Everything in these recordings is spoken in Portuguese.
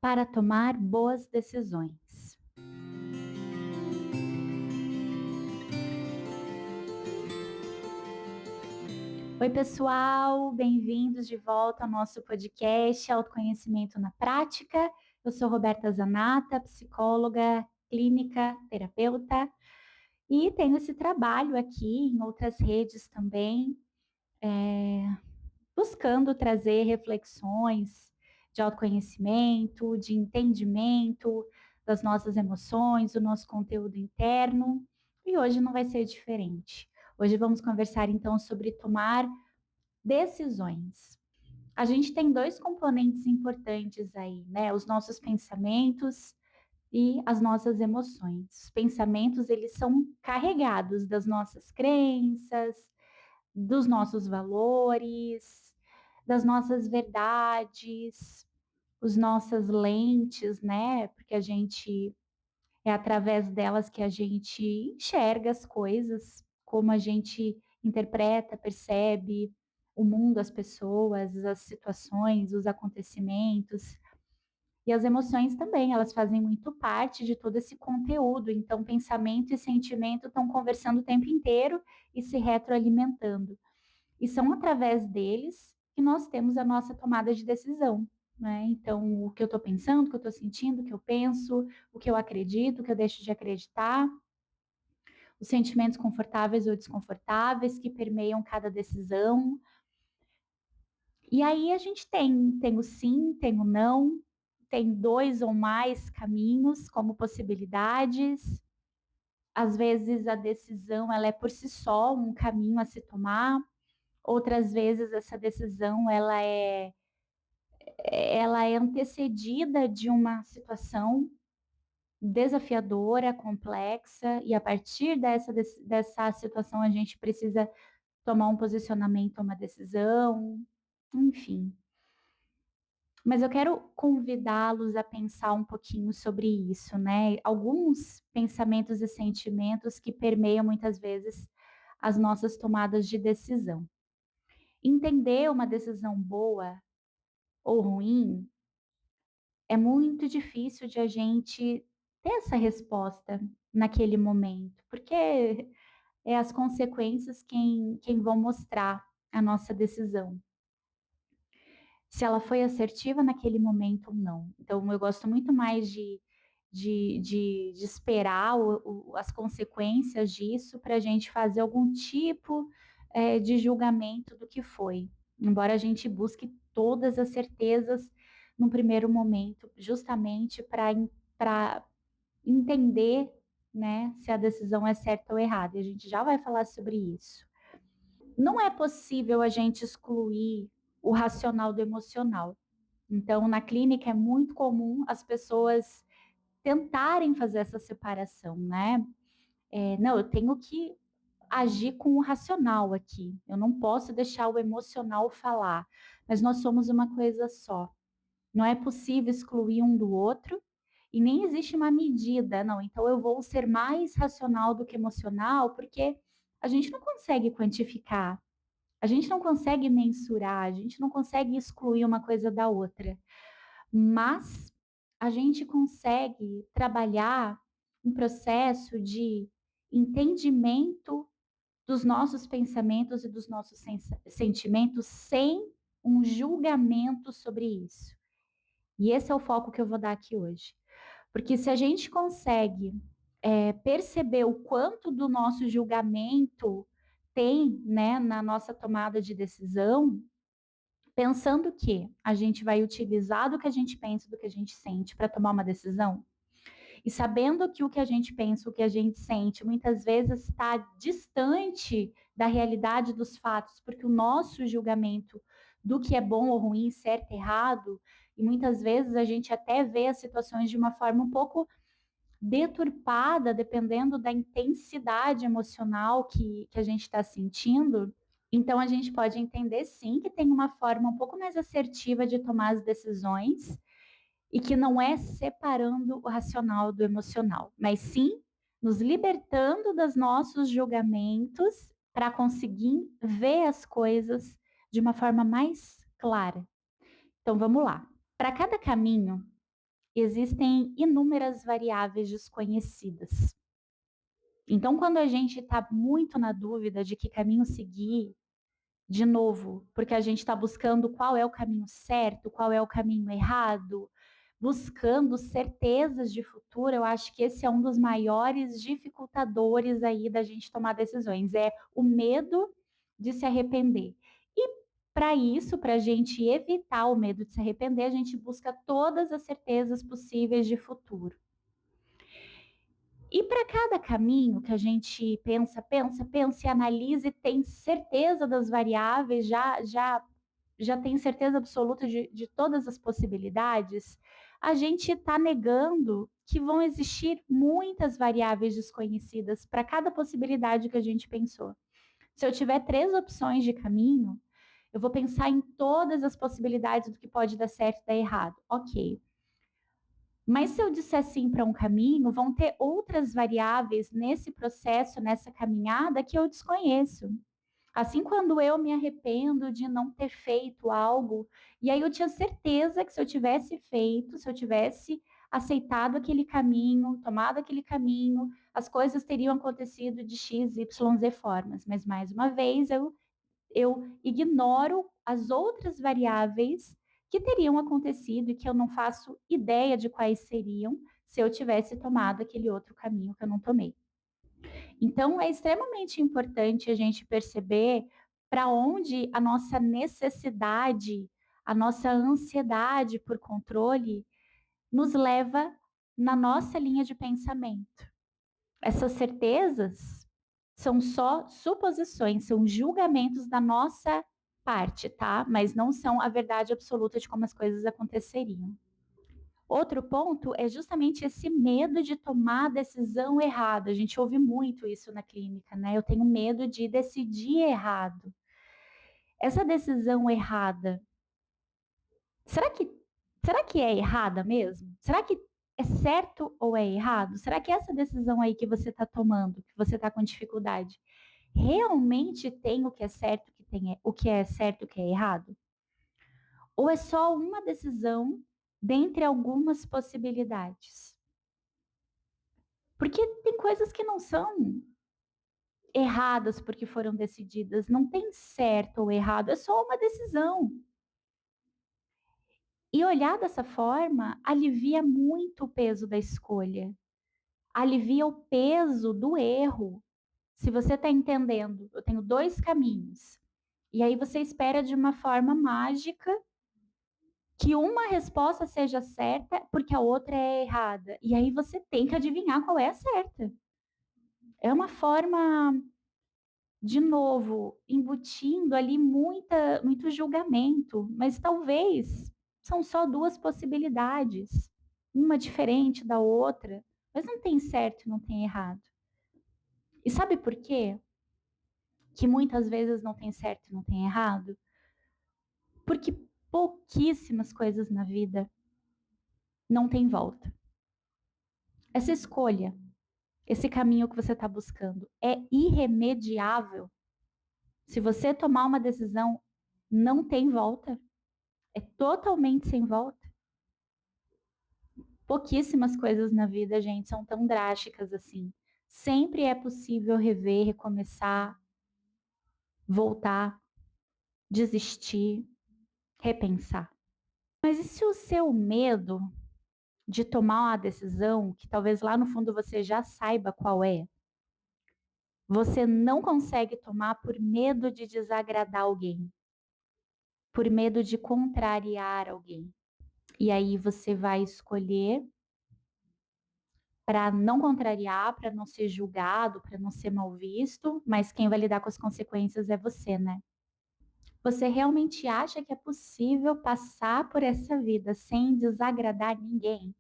para tomar boas decisões. Oi, pessoal, bem-vindos de volta ao nosso podcast Autoconhecimento na Prática. Eu sou Roberta Zanata, psicóloga, clínica, terapeuta, e tenho esse trabalho aqui em outras redes também, buscando trazer reflexões de autoconhecimento, de entendimento das nossas emoções, do nosso conteúdo interno. E hoje não vai ser diferente. Hoje vamos conversar então sobre tomar decisões. A gente tem dois componentes importantes aí, né? Os nossos pensamentos e as nossas emoções. Os pensamentos, eles são carregados das nossas crenças, dos nossos valores, das nossas verdades, as nossas lentes, né? Porque a gente é através delas que a gente enxerga as coisas, como a gente interpreta, percebe o mundo, as pessoas, as situações, os acontecimentos. E as emoções também, elas fazem muito parte de todo esse conteúdo. Então, pensamento e sentimento estão conversando o tempo inteiro e se retroalimentando. E são através deles que nós temos a nossa tomada de decisão, né? Então, o que eu estou pensando, o que eu estou sentindo, o que eu penso, o que eu acredito, o que eu deixo de acreditar, os sentimentos confortáveis ou desconfortáveis que permeiam cada decisão. E aí a gente tem o sim, tem o não, tem dois ou mais caminhos como possibilidades. Às vezes a decisão ela é por si só um caminho a se tomar. Outras vezes essa decisão ela é antecedida de uma situação desafiadora, complexa, e a partir dessa situação a gente precisa tomar um posicionamento, uma decisão, enfim. Mas eu quero convidá-los a pensar um pouquinho sobre isso, né? Alguns pensamentos e sentimentos que permeiam muitas vezes as nossas tomadas de decisão. Entender uma decisão boa ou ruim é muito difícil de a gente ter essa resposta naquele momento, porque é as consequências quem vão mostrar a nossa decisão, se ela foi assertiva naquele momento ou não. Então, eu gosto muito mais de esperar as consequências disso para a gente fazer algum tipo de julgamento do que foi, embora a gente busque todas as certezas no primeiro momento, justamente para entender, né, se a decisão é certa ou errada. E a gente já vai falar sobre isso. Não é possível a gente excluir o racional do emocional. Então, na clínica é muito comum as pessoas tentarem fazer essa separação, né? Não, eu tenho que agir com o racional aqui. Eu não posso deixar o emocional falar. Mas nós somos uma coisa só. Não é possível excluir um do outro e nem existe uma medida, não. Então eu vou ser mais racional do que emocional, porque a gente não consegue quantificar, a gente não consegue mensurar, a gente não consegue excluir uma coisa da outra. Mas a gente consegue trabalhar um processo de entendimento dos nossos pensamentos e dos nossos sentimentos sem um julgamento sobre isso. E esse é o foco que eu vou dar aqui hoje. Porque se a gente consegue perceber o quanto do nosso julgamento tem, né, na nossa tomada de decisão, pensando que a gente vai utilizar do que a gente pensa, do que a gente sente para tomar uma decisão, e sabendo que o que a gente pensa, o que a gente sente, muitas vezes está distante da realidade dos fatos, porque o nosso julgamento do que é bom ou ruim, certo, errado, e muitas vezes a gente até vê as situações de uma forma um pouco deturpada, dependendo da intensidade emocional que a gente está sentindo. Então, a gente pode entender sim que tem uma forma um pouco mais assertiva de tomar as decisões e que não é separando o racional do emocional, mas sim nos libertando dos nossos julgamentos para conseguir ver as coisas de uma forma mais clara. Então, vamos lá. Para cada caminho, existem inúmeras variáveis desconhecidas. Então, quando a gente está muito na dúvida de que caminho seguir, de novo, porque a gente está buscando qual é o caminho certo, qual é o caminho errado, buscando certezas de futuro, eu acho que esse é um dos maiores dificultadores aí da gente tomar decisões, é o medo de se arrepender. E para isso, para a gente evitar o medo de se arrepender, a gente busca todas as certezas possíveis de futuro. E para cada caminho que a gente pensa e analisa e tem certeza das variáveis, já tem certeza absoluta de todas as possibilidades, a gente está negando que vão existir muitas variáveis desconhecidas para cada possibilidade que a gente pensou. Se eu tiver 3 opções de caminho, eu vou pensar em todas as possibilidades do que pode dar certo e dar errado. Ok. Mas se eu disser sim para um caminho, vão ter outras variáveis nesse processo, nessa caminhada que eu desconheço. Assim, quando eu me arrependo de não ter feito algo, e aí eu tinha certeza que se eu tivesse feito, se eu tivesse aceitado aquele caminho, tomado aquele caminho, as coisas teriam acontecido de X, Y, Z formas. Mas mais uma vez eu ignoro as outras variáveis que teriam acontecido e que eu não faço ideia de quais seriam se eu tivesse tomado aquele outro caminho que eu não tomei. Então, é extremamente importante a gente perceber para onde a nossa necessidade, a nossa ansiedade por controle nos leva na nossa linha de pensamento. Essas certezas são só suposições, são julgamentos da nossa parte, tá? Mas não são a verdade absoluta de como as coisas aconteceriam. Outro ponto é justamente esse medo de tomar a decisão errada. A gente ouve muito isso na clínica, né? Eu tenho medo de decidir errado. Essa decisão errada, será que será que é errada mesmo? Será que é certo ou é errado? Será que essa decisão aí que você está tomando, que você está com dificuldade, realmente tem o que é certo, o que é certo, o que é errado? Ou é só uma decisão dentre algumas possibilidades? Porque tem coisas que não são erradas porque foram decididas, não tem certo ou errado, é só uma decisão. E olhar dessa forma alivia muito o peso da escolha, alivia o peso do erro. Se você está entendendo, eu tenho 2 caminhos, e aí você espera de uma forma mágica que uma resposta seja certa porque a outra é errada. E aí você tem que adivinhar qual é a certa. É uma forma, de novo, embutindo ali muito julgamento, mas talvez são só 2 possibilidades, uma diferente da outra, mas não tem certo e não tem errado. E sabe por quê? Que muitas vezes não tem certo e não tem errado? Porque pouquíssimas coisas na vida não têm volta. Essa escolha, esse caminho que você está buscando é irremediável. Se você tomar uma decisão, não tem volta. É totalmente sem volta. Pouquíssimas coisas na vida, gente, são tão drásticas assim. Sempre é possível rever, recomeçar, voltar, desistir, repensar. Mas e se o seu medo de tomar uma decisão, que talvez lá no fundo você já saiba qual é, você não consegue tomar por medo de desagradar alguém, por medo de contrariar alguém? E aí você vai escolher para não contrariar, para não ser julgado, para não ser mal visto, mas quem vai lidar com as consequências é você, né? Você realmente acha que é possível passar por essa vida sem desagradar ninguém?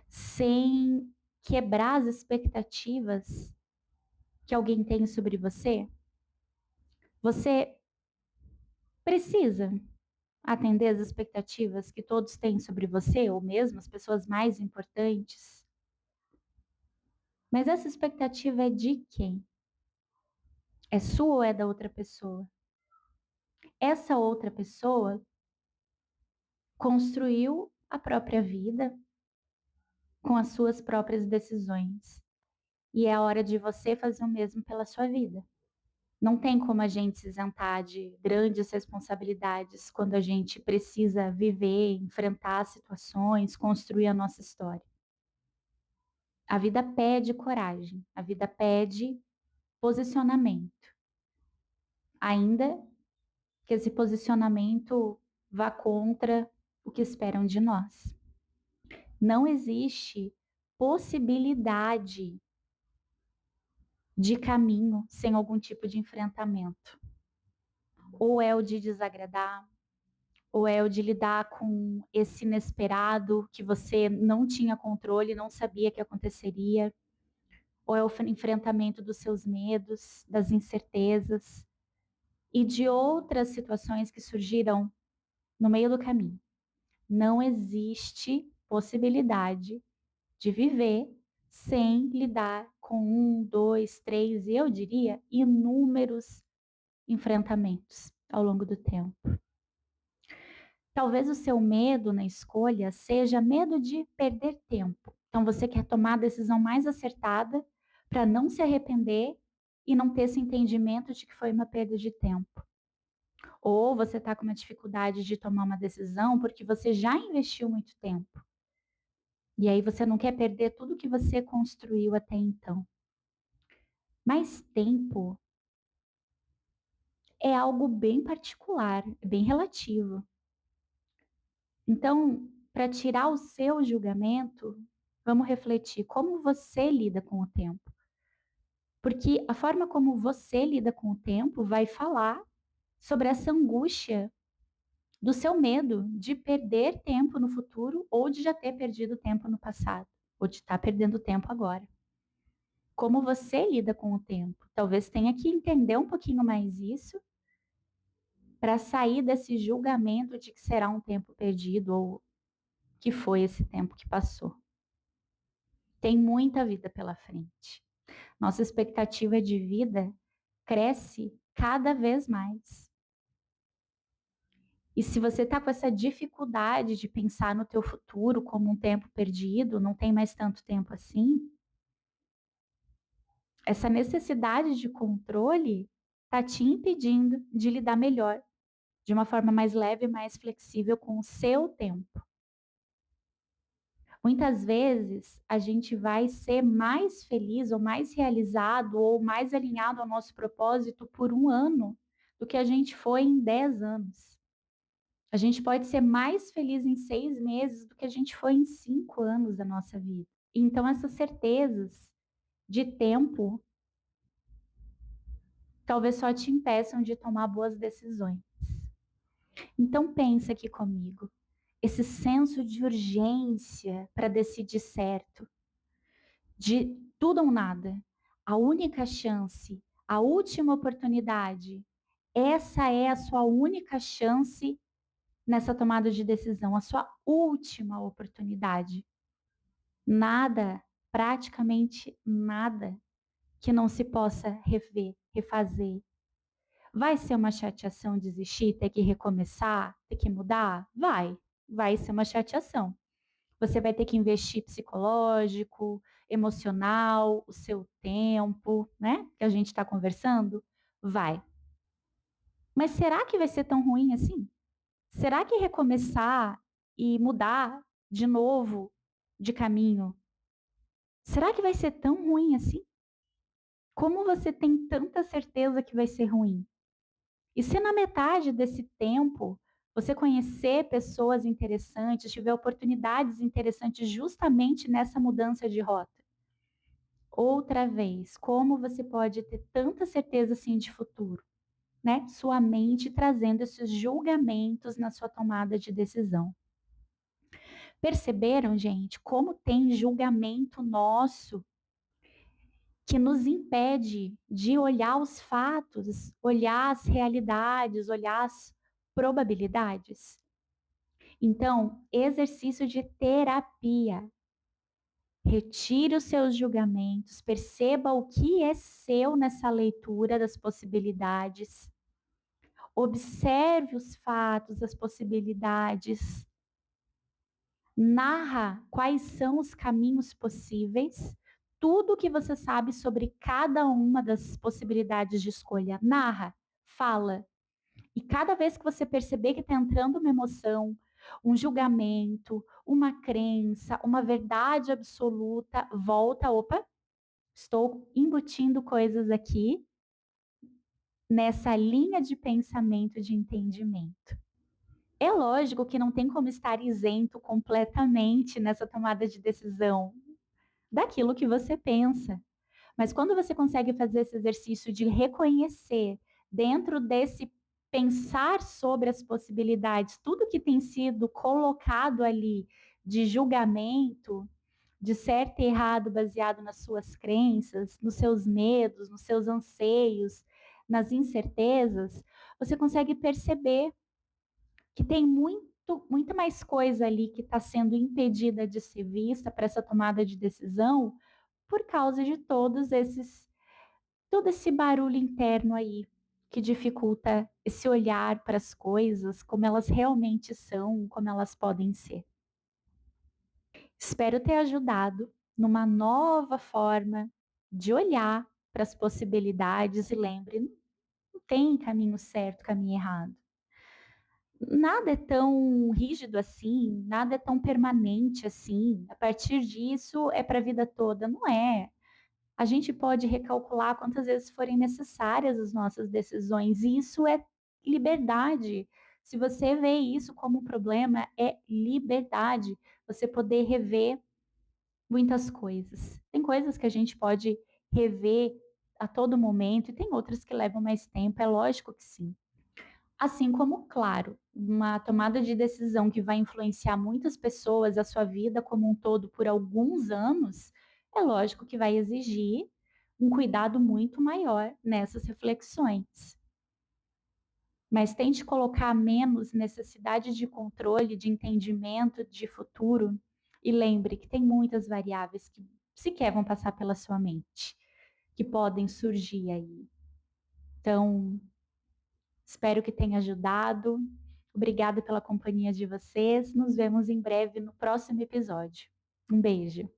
Sem quebrar as expectativas que alguém tem sobre você? Você precisa atender as expectativas que todos têm sobre você, ou mesmo as pessoas mais importantes? Mas essa expectativa é de quem? É sua ou é da outra pessoa? Essa outra pessoa construiu a própria vida com as suas próprias decisões. E é a hora de você fazer o mesmo pela sua vida. Não tem como a gente se isentar de grandes responsabilidades quando a gente precisa viver, enfrentar situações, construir a nossa história. A vida pede coragem, a vida pede posicionamento, ainda que esse posicionamento vá contra o que esperam de nós. Não existe possibilidade de caminho sem algum tipo de enfrentamento. Ou é o de desagradar, ou é o de lidar com esse inesperado que você não tinha controle, não sabia que aconteceria, ou é o enfrentamento dos seus medos, das incertezas e de outras situações que surgiram no meio do caminho. Não existe possibilidade de viver sem lidar com um, dois, três, e eu diria inúmeros enfrentamentos ao longo do tempo. Talvez o seu medo na escolha seja medo de perder tempo. Então você quer tomar a decisão mais acertada para não se arrepender e não ter esse entendimento de que foi uma perda de tempo. Ou você está com uma dificuldade de tomar uma decisão porque você já investiu muito tempo. E aí você não quer perder tudo que você construiu até então. Mas tempo é algo bem particular, bem relativo. Então, para tirar o seu julgamento, vamos refletir como você lida com o tempo. Porque a forma como você lida com o tempo vai falar sobre essa angústia do seu medo de perder tempo no futuro ou de já ter perdido tempo no passado, ou de estar perdendo tempo agora. Como você lida com o tempo? Talvez tenha que entender um pouquinho mais isso para sair desse julgamento de que será um tempo perdido ou que foi esse tempo que passou. Tem muita vida pela frente. Nossa expectativa de vida cresce cada vez mais. E se você está com essa dificuldade de pensar no teu futuro como um tempo perdido, não tem mais tanto tempo assim, essa necessidade de controle está te impedindo de lidar melhor, de uma forma mais leve e mais flexível com o seu tempo. Muitas vezes a gente vai ser mais feliz ou mais realizado ou mais alinhado ao nosso propósito por um ano do que a gente foi em 10 anos. A gente pode ser mais feliz em 6 meses do que a gente foi em 5 anos da nossa vida. Então, essas certezas de tempo talvez só te impeçam de tomar boas decisões. Então, pensa aqui comigo. Esse senso de urgência para decidir certo, de tudo ou nada, a única chance, a última oportunidade, essa é a sua única chance nessa tomada de decisão, a sua última oportunidade. Nada, praticamente nada, que não se possa rever, refazer. Vai ser uma chateação desistir, ter que recomeçar, ter que mudar? Vai ser uma chateação. Você vai ter que investir psicológico, emocional, o seu tempo, né? Que a gente está conversando? Vai. Mas será que vai ser tão ruim assim? Será que recomeçar e mudar de novo de caminho, será que vai ser tão ruim assim? Como você tem tanta certeza que vai ser ruim? E se na metade desse tempo você conhecer pessoas interessantes, tiver oportunidades interessantes justamente nessa mudança de rota? Outra vez, como você pode ter tanta certeza assim de futuro, né? Sua mente trazendo esses julgamentos na sua tomada de decisão. Perceberam, gente, como tem julgamento nosso que nos impede de olhar os fatos, olhar as realidades, olhar as probabilidades? Então, exercício de terapia. Retire os seus julgamentos, perceba o que é seu nessa leitura das possibilidades. Observe os fatos, as possibilidades. Narra quais são os caminhos possíveis, tudo o que você sabe sobre cada uma das possibilidades de escolha. Narra, fala. E cada vez que você perceber que está entrando uma emoção, um julgamento, uma crença, uma verdade absoluta, volta, opa, estou embutindo coisas aqui nessa linha de pensamento de entendimento. É lógico que não tem como estar isento completamente nessa tomada de decisão daquilo que você pensa. Mas quando você consegue fazer esse exercício de reconhecer dentro desse pensar sobre as possibilidades, tudo que tem sido colocado ali de julgamento, de certo e errado baseado nas suas crenças, nos seus medos, nos seus anseios, nas incertezas, você consegue perceber que tem muita mais coisa ali que está sendo impedida de ser vista para essa tomada de decisão por causa de todo esse barulho interno aí que dificulta esse olhar para as coisas como elas realmente são, como elas podem ser. Espero ter ajudado numa nova forma de olhar para as possibilidades e lembre, não tem caminho certo, caminho errado. Nada é tão rígido assim, nada é tão permanente assim. A partir disso é para a vida toda, não é? A gente pode recalcular quantas vezes forem necessárias as nossas decisões, e isso é liberdade. Se você vê isso como um problema, é liberdade. Você poder rever muitas coisas. Tem coisas que a gente pode rever a todo momento, e tem outras que levam mais tempo, é lógico que sim. Assim como, claro, uma tomada de decisão que vai influenciar muitas pessoas, a sua vida como um todo por alguns anos, é lógico que vai exigir um cuidado muito maior nessas reflexões. Mas tente colocar menos necessidade de controle, de entendimento de futuro, e lembre que tem muitas variáveis que sequer vão passar pela sua mente, que podem surgir aí. Então, espero que tenha ajudado. Obrigada pela companhia de vocês. Nos vemos em breve no próximo episódio. Um beijo.